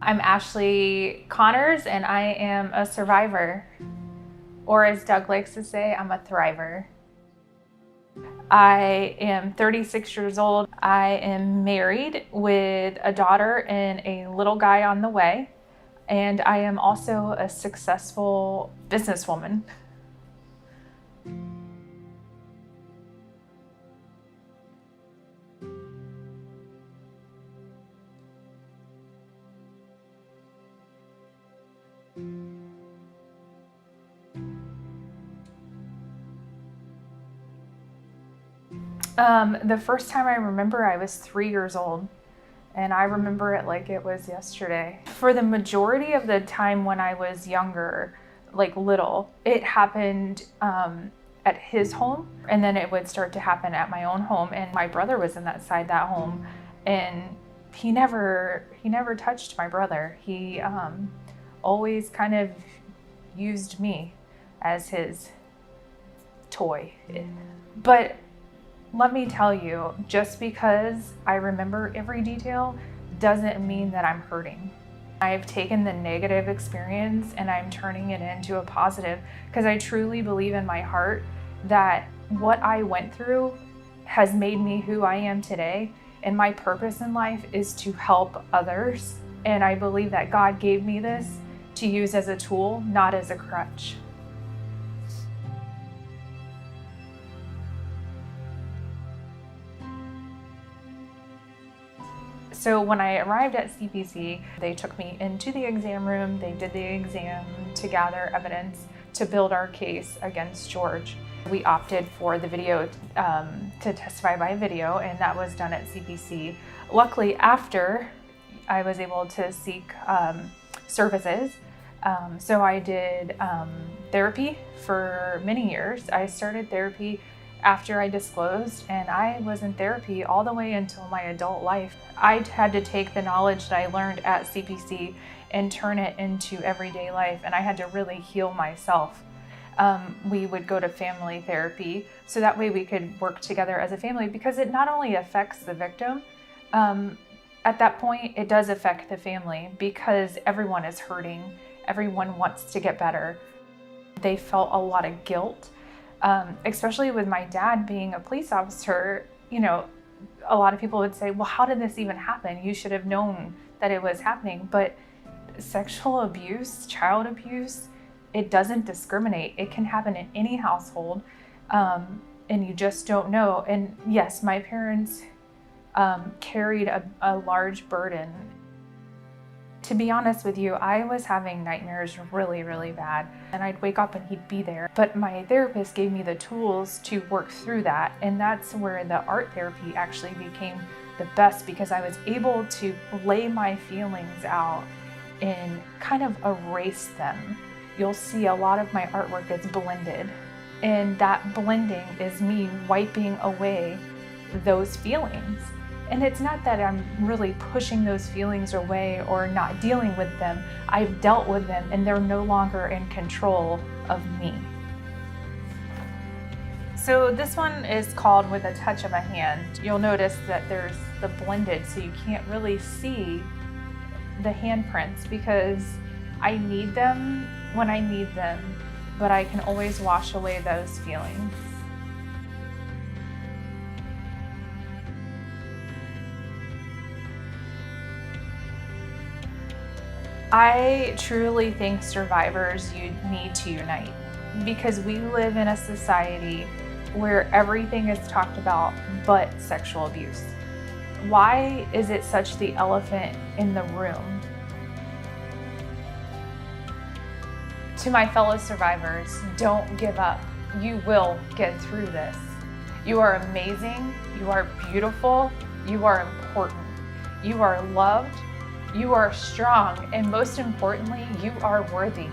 I'm Ashley Connors, and I am a survivor, or as Doug likes to say, I'm a thriver. I am 36 years old. I am married with a daughter and a little guy on the way, and I am also a successful businesswoman. The first time I remember, I was 3 years old, and I remember it like it was yesterday. For the majority of the time when I was younger, like little, it happened at his home, and then it would start to happen at my own home. And my brother was in that home, and he never touched my brother. He always kind of used me as his toy. But let me tell you, just because I remember every detail doesn't mean that I'm hurting. I've taken the negative experience and I'm turning it into a positive, because I truly believe in my heart that what I went through has made me who I am today, and my purpose in life is to help others. And I believe that God gave me this to use as a tool, not as a crutch. So when I arrived at CPC, they took me into the exam room. They did the exam to gather evidence to build our case against George. We opted for the video, to testify by video, and that was done at CPC. Luckily, after I was able to seek services, so I did therapy for many years. I started therapy after I disclosed, and I was in therapy all the way until my adult life. I had to take the knowledge that I learned at CPC and turn it into everyday life, and I had to really heal myself. We would go to family therapy so that way we could work together as a family, because it not only affects the victim, at that point it does affect the family, because everyone is hurting, everyone wants to get better. They felt a lot of guilt. Especially with my dad being a police officer, you know, a lot of people would say, well, how did this even happen? You should have known that it was happening. But sexual abuse, child abuse, it doesn't discriminate. It can happen in any household, and you just don't know. And yes, my parents carried a large burden. To be honest with you, I was having nightmares really, really bad, and I'd wake up and he'd be there. But my therapist gave me the tools to work through that, and that's where the art therapy actually became the best, because I was able to lay my feelings out and kind of erase them. You'll see a lot of my artwork is blended, and that blending is me wiping away those feelings. And it's not that I'm really pushing those feelings away or not dealing with them. I've dealt with them, and they're no longer in control of me. So this one is called With a Touch of a Hand. You'll notice that there's the blended, so you can't really see the handprints, because I need them when I need them, but I can always wash away those feelings. I truly think survivors, you need to unite, because we live in a society where everything is talked about but sexual abuse. Why is it such the elephant in the room? To my fellow survivors, don't give up. You will get through this. You are amazing, you are beautiful, you are important, you are loved, you are strong, and most importantly, you are worthy.